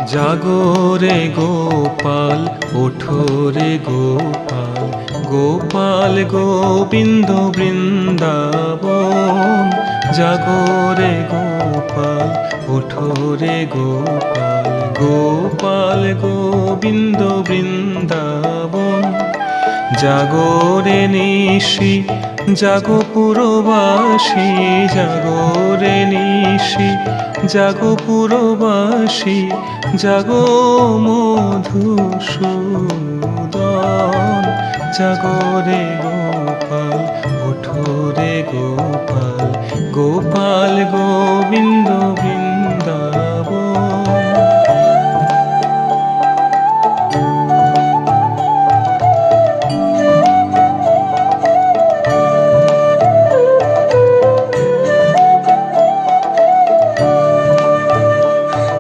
জাগরে গোপাল, ওঠো রে গোপাল, গোপাল গোবিন্দ বৃন্দাবন। জাগরে গোপাল, ওঠো রে গোপাল, গোপাল গোবিন্দ বৃন্দাবন। জাগরে নিশি জাগো পুরবাসী, জাগরে নিশি জাগো পুরবাসী, জাগো মধুসূদন। জাগরে গোপাল, ওঠো রে গোপাল, গোপাল গোবিন্দ বৃন্দাবন।